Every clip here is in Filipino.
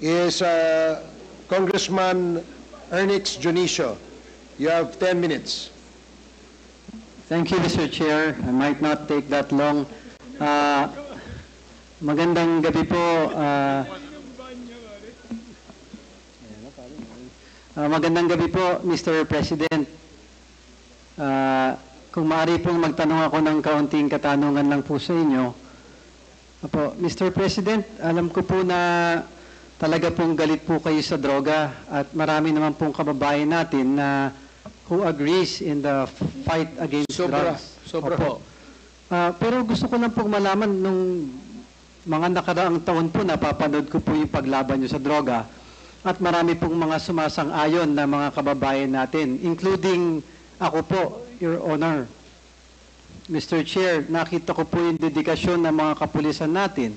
is Congressman Ernix Junicio. You have 10 minutes. Thank you, Mr. Chair. I might not take that long. Magandang gabi po. Magandang gabi po, Mr. President. Kung maaari pong magtanong ako ng kaunting katanungan lang po sa inyo. Apo, Mr. President, alam ko po na talaga pong galit po kayo sa droga at marami naman pong kababayan natin na who agrees in the fight against drugs. Sobra po. Pero gusto ko lang pong malaman nung mga nakaraang taon po napapanood ko po yung paglaban nyo sa droga at marami pong mga sumasang-ayon na mga kababayan natin, including ako po, Your Honor. Mr. Chair, nakita ko po yung dedikasyon ng mga kapulisan natin.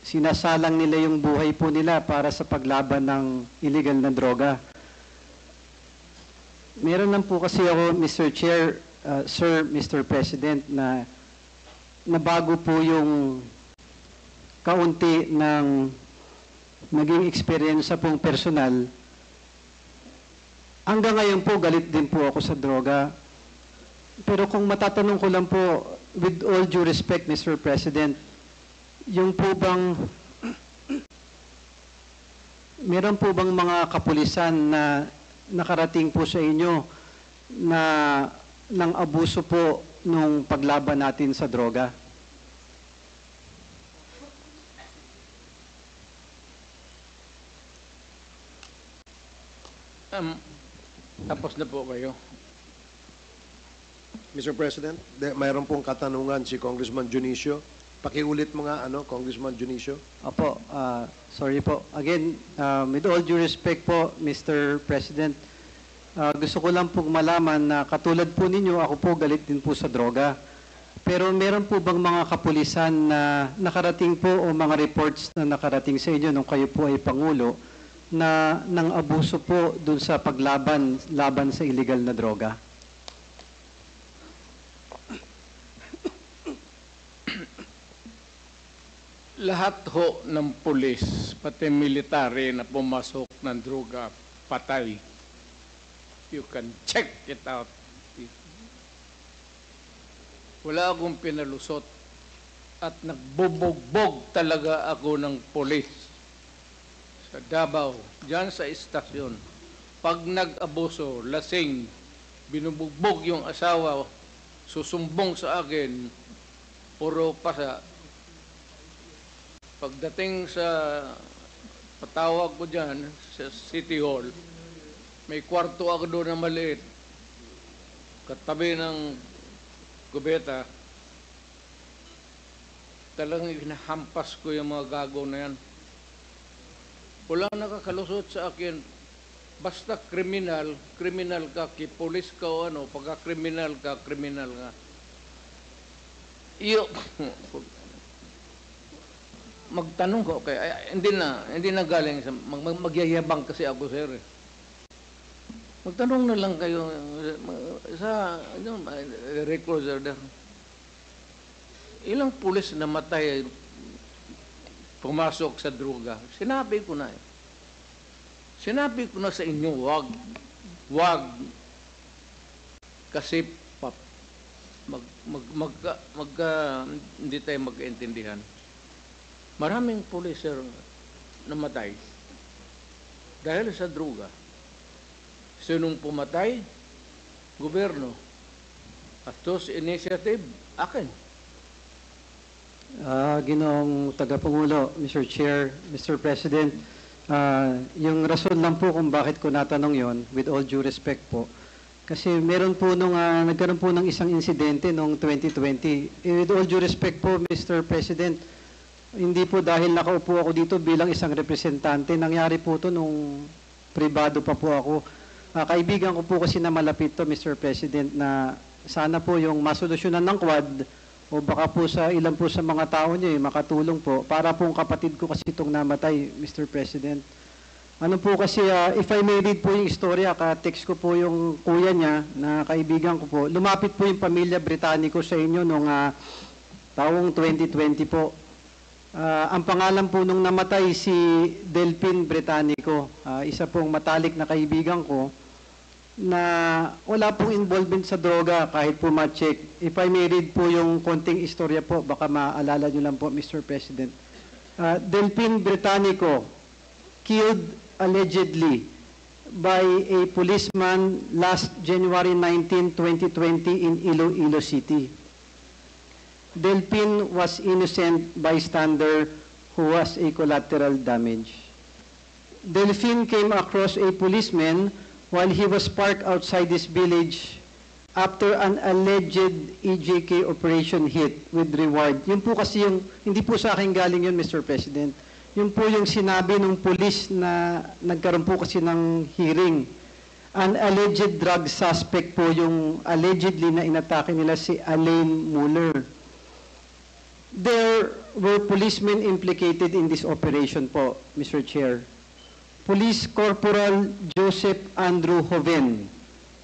Sinasalang nila yung buhay po nila para sa paglaban ng illegal na droga. Meron lang po kasi ako, Mr. Chair, Sir, Mr. President, na bago po yung kaunti ng naging experience sa pong personal. Hanggang ngayon po, galit din po ako sa droga. Pero kung matatanong ko lang po, with all due respect, Mr. President, yung po bang, meron po bang mga kapulisan na nakarating po sa inyo na ng abuso po nung paglaban natin sa droga? Tapos na po kayo. Mr. President, mayroon pong katanungan si Congressman Junicio. Pakiulit mo nga, Congressman Junicio. Opo, sorry po. Again, with all due respect po, Mr. President, gusto ko lang pong malaman na katulad po ninyo, ako po galit din po sa droga. Pero meron po bang mga kapulisan na nakarating po o mga reports na nakarating sa inyo nung kayo po ay Pangulo na nang abuso po dun sa laban sa illegal na droga? Lahat ho ng pulis, pati military na pumasok ng droga, patay. You can check it out. Wala akong pinalusot at nagbubugbog talaga ako ng pulis sa Davao, dyan sa istasyon. Pag nag-abuso, lasing, binubugbog yung asawa, susumbong sa akin, puro pasa. Pagdating sa patawag ko dyan, sa City Hall, may kwarto ako doon na maliit, katabi ng kubeta. Talagang hinahampas ko yung mga gago na yan. Walang nakakalusot sa akin. Basta kriminal, kriminal ka, kipulis ka o ano, pagka kriminal ka, kriminal ka. Iyo, magtanong ko, okay, hindi na galing sa, magyayabang kasi ako, sir. Magtanong na lang kayo sa recloser there. Ilang pulis na matay pumasok sa droga? Sinabi ko na. Sinabi ko na sa inyo, wag. Kasi hindi tayo magkaintindihan. Maraming pulis, sir, namatay dahil sa droga. Sinong pumatay? Gobyerno. At those initiative, akin. Ginoong Tagapangulo, Mr. Chair, Mr. President, yung rason lang po kung bakit ko natanong yon, with all due respect po, kasi meron po nagkaroon po ng isang insidente noong 2020. With all due respect po, Mr. President, hindi po dahil nakaupo ako dito bilang isang representante, nangyari po to nung pribado pa po ako. Kaibigan ko po kasi na malapit to, Mr. President, na sana po yung masolusyonan ng Quad o baka po sa ilan po sa mga tao niyo makatulong po para pong kapatid ko kasi itong namatay, Mr. President. Ano po kasi, if I may read po yung istorya, ka-text ko po yung kuya niya na kaibigan ko po. Lumapit po yung pamilya Britannico sa inyo nung taong 2020 po. Ang pangalan po nung namatay si Delphine Britannico, isa pong matalik na kaibigan ko na wala pong involvement sa droga kahit po ma-check. If I may read po yung konting istorya po, baka maalala nyo lang po, Mr. President. Delphine Britannico killed allegedly by a policeman last January 19, 2020 in Iloilo City. Delphine was innocent bystander who was a collateral damage. Delphine came across a policeman while he was parked outside this village after an alleged EJK operation hit with reward. Yun po kasi yung, hindi po sa akin galing yun, Mr. President. Yun po yung sinabi ng police na nagkaroon po kasi ng hearing. An alleged drug suspect po yung allegedly na inatake nila si Alain Muller. There were policemen implicated in this operation po, Mr. Chair. Police Corporal Joseph Andrew Hoven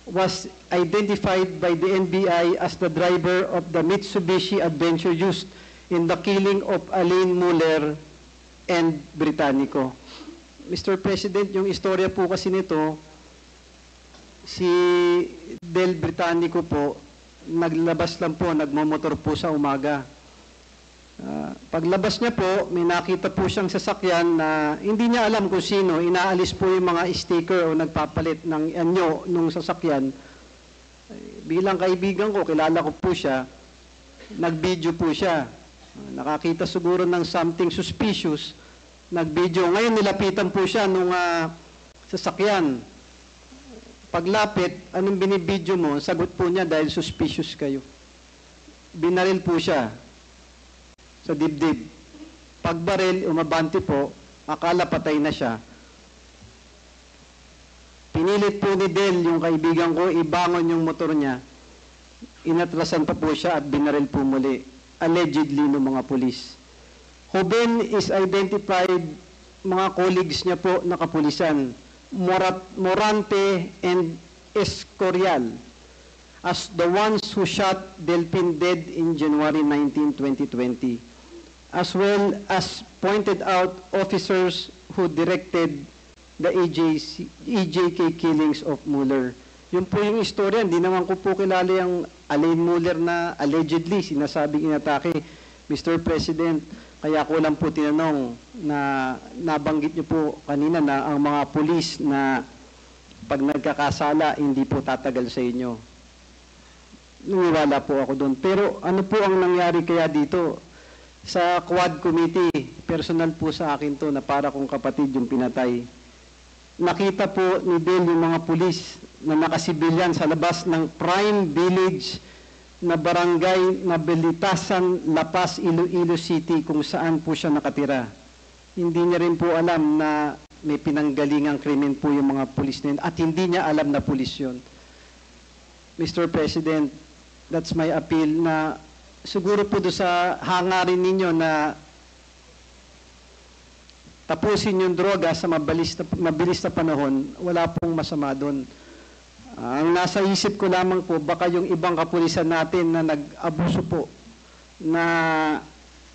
was identified by the NBI as the driver of the Mitsubishi Adventure used in the killing of Alain Muller and Britannico. Mr. President, yung istorya po kasi nito, si Del Britannico po, naglabas lang po, nagmamotor po sa umaga. Paglabas niya po, may nakita po siyang sasakyan na hindi niya alam kung sino. Inaalis po yung mga sticker o nagpapalit ng anyo nung sasakyan. Bilang kaibigan ko, kilala ko po siya, nag-video po siya. Nakakita siguro ng something suspicious, nag-video. Ngayon nilapitan po siya nung sasakyan. Paglapit, anong binibidyo mo? Sagot po niya dahil suspicious kayo. Binaril po siya sa dibdib. Pagbaril, umabante po, akala patay na siya. Pinilit po ni Del, yung kaibigan ko, ibangon yung motor niya. Inatrasan pa po siya at binaril po muli. Allegedly ng mga pulis. Hoben is identified, mga colleagues niya po na kapulisan, Morante and Escorial, as the ones who shot Delphine dead in January 19, 2020. As well as pointed out officers who directed the EJK killings of Muller. Yun po yung istorya, hindi naman ko po kilala yung Alain Muller na allegedly sinasabing inatake, Mr. President. Kaya ko lang po tinanong na nabanggit niyo po kanina na ang mga pulis na pag nagkakasala, hindi po tatagal sa inyo. Nangiwala po ako doon. Pero ano po ang nangyari kaya dito? Sa Quad Committee, personal po sa akin to na para kong kapatid yung pinatay. Nakita po ni Del yung mga pulis na nakasibilyan sa labas ng Prime Village na barangay na Belitasan, La Paz, Iloilo City kung saan po siya nakatira. Hindi niya rin po alam na may pinanggalingang krimen po yung mga pulis na yun at hindi niya alam na pulis yun. Mr. President, that's my appeal na siguro po doon sa hangarin ninyo na tapusin yung droga sa mabilis na panahon, wala pong masama doon. Ang nasa isip ko lamang po, baka yung ibang kapulisan natin na nag-abuso po, na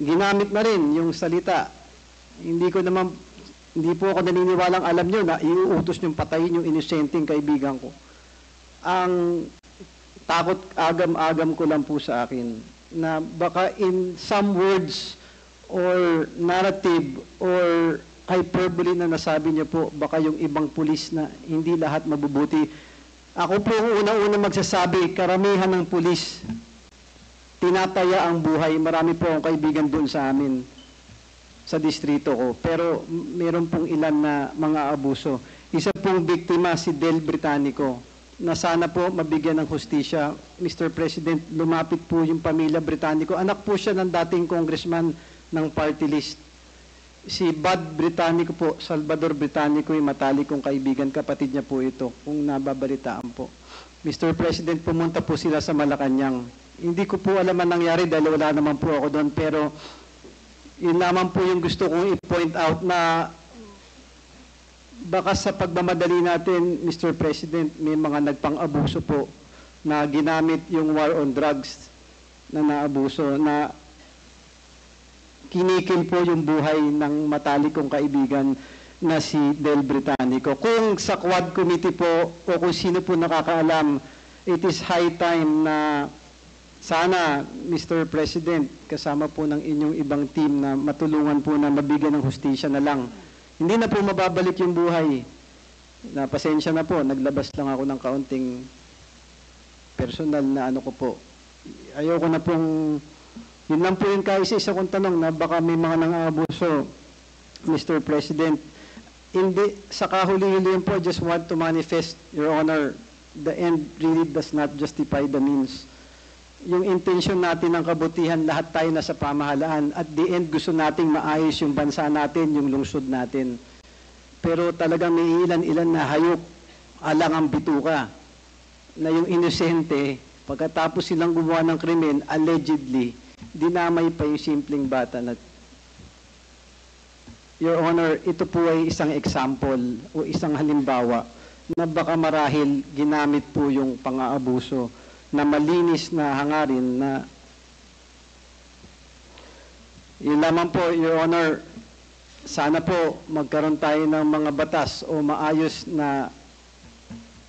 ginamit na rin yung salita. Hindi po ako naniniwalang alam nyo na iuutos nyo patayin yung inosenteng kaibigan ko. Ang takot agam-agam ko lang po sa akin na baka in some words or narrative or hyperbole na nasabi niya po, baka yung ibang pulis na hindi lahat mabubuti. Ako po una-una magsasabi, karamihan ng pulis, tinataya ang buhay. Marami po akong kaibigan doon sa amin, sa distrito ko. Pero meron pong ilan na mga abuso. Isa pong biktima si Del Britannico, na sana po mabigyan ng hustisya. Mr. President, lumapit po yung pamilya Britannico. Anak po siya ng dating congressman ng party list. Si Bud Britannico po, Salvador Britannico, yung matalik kong kaibigan, kapatid niya po ito, kung nababalitaan po. Mr. President, pumunta po sila sa Malacanang. Hindi ko po alam ang nangyari dahil wala naman po ako doon, pero yun naman po yung gusto kong i-point out na baka sa pagmamadali natin, Mr. President, may mga nagpang-abuso po na ginamit yung war on drugs na naabuso, na kinikim po yung buhay ng matalik kong kaibigan na si Del Britannico. Kung sa Quad Committee po o kung sino po nakakaalam, it is high time na sana, Mr. President, kasama po ng inyong ibang team na matulungan po na mabigyan ng hustisya na lang. Hindi na po mababalik yung buhay. Na pasensya na po, naglabas lang ako ng kaunting personal na ano ko po. Ayoko na pong, yun lang po yung kaisa-isa kong tanong na baka may mga nang-aabuso, Mr. President. Hindi, sa kahuli-huli po, just want to manifest, Your Honor, the end really does not justify the means. Yung intention natin ng kabutihan, lahat tayo nasa pamahalaan. At the end, gusto nating maayos yung bansa natin, yung lungsod natin. Pero talagang may ilan-ilan na hayop, alang ang bituka, na yung inosente, pagkatapos silang gumawa ng krimen, allegedly, dinamay pa yung simpleng bata na. Your Honor, ito po ay isang example o isang halimbawa na baka marahil ginamit po yung pang-aabuso na malinis na hangarin na yun lamang po, Your Honor, sana po magkaroon tayo ng mga batas o maayos na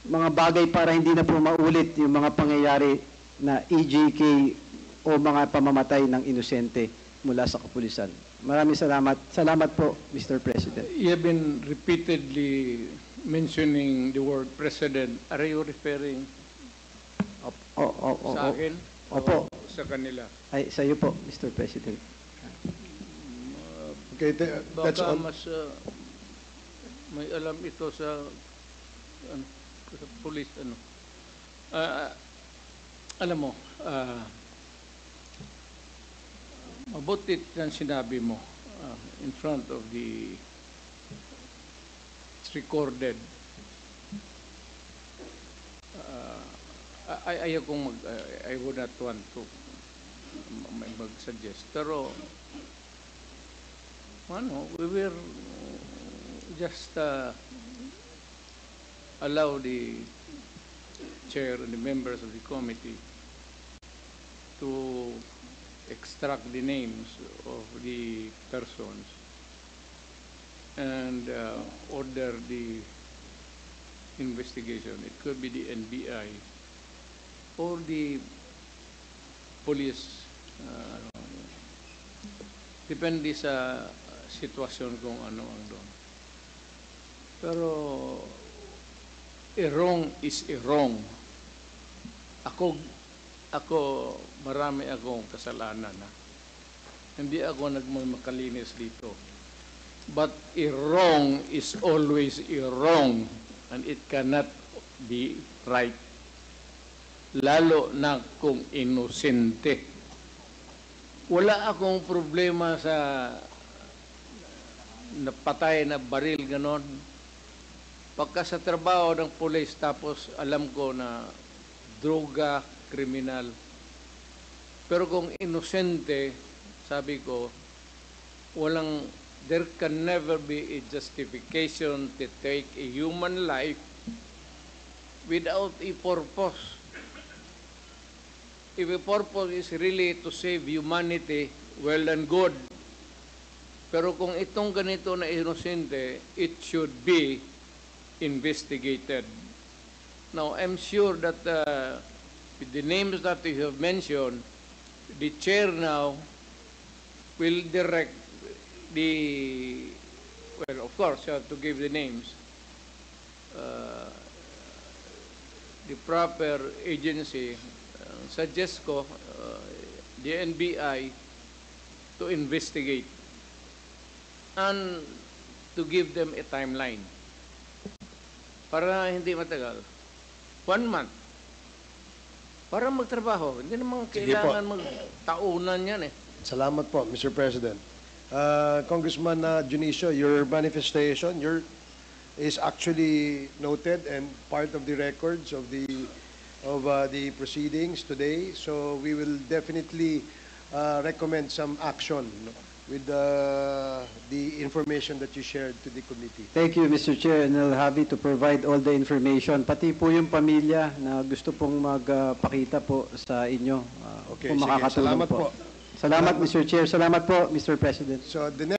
mga bagay para hindi na po maulit yung mga pangyayari na EJK o mga pamamatay ng inosente mula sa kapulisan. Maraming salamat. Salamat po, Mr. President. You have been repeatedly mentioning the word president. Are you referring sa akin? Opo. O sa kanila? Ay, sa iyo po, Mr. President. Okay, that's Baka all. mas may alam ito sa police alam mo, mabuti ang sinabi mo in front of the it's recorded. Ayaw kong I would not want to mag-suggest. Pero we were just allow the chair and the members of the committee to extract the names of the persons and order the investigation. It could be the NBI or the police. Depende sa sitwasyon kung ano ang doon. Pero a wrong is a wrong. Ako marami akong kasalanan na. Hindi ako nagmamakalinis dito. But a wrong is always a wrong and it cannot be right. Lalo na kung inosente. Wala akong problema sa napatay na baril ganon. Pagka sa trabaho ng police tapos alam ko na droga, kriminal. Pero kung inosente, sabi ko, there can never be a justification to take a human life without a purpose. If a purpose is really to save humanity, well and good. Pero kung itong ganito na inosente, it should be investigated. Now, I'm sure that with the names that you have mentioned, the chair now will direct well, of course, you have to give the names, the proper agency, suggest ko, the NBI, to investigate and to give them a timeline. Para hindi matagal. 1 month. Para magtrabaho. Hindi naman kailangan magtaunan yan eh. Salamat po, Mr. President. Congressman Junicio, your manifestation is actually noted and part of the records of the proceedings today. So we will definitely recommend some action with the information that you shared to the committee. Thank you, Mr. Chair, and I'll happy to provide all the information. Pati po yung pamilya na gusto pong magpakita po sa inyo. Okay, kung sige. makakatulong Salamat po. Salamat, Mr. Chair. Salamat po, Mr. President. So the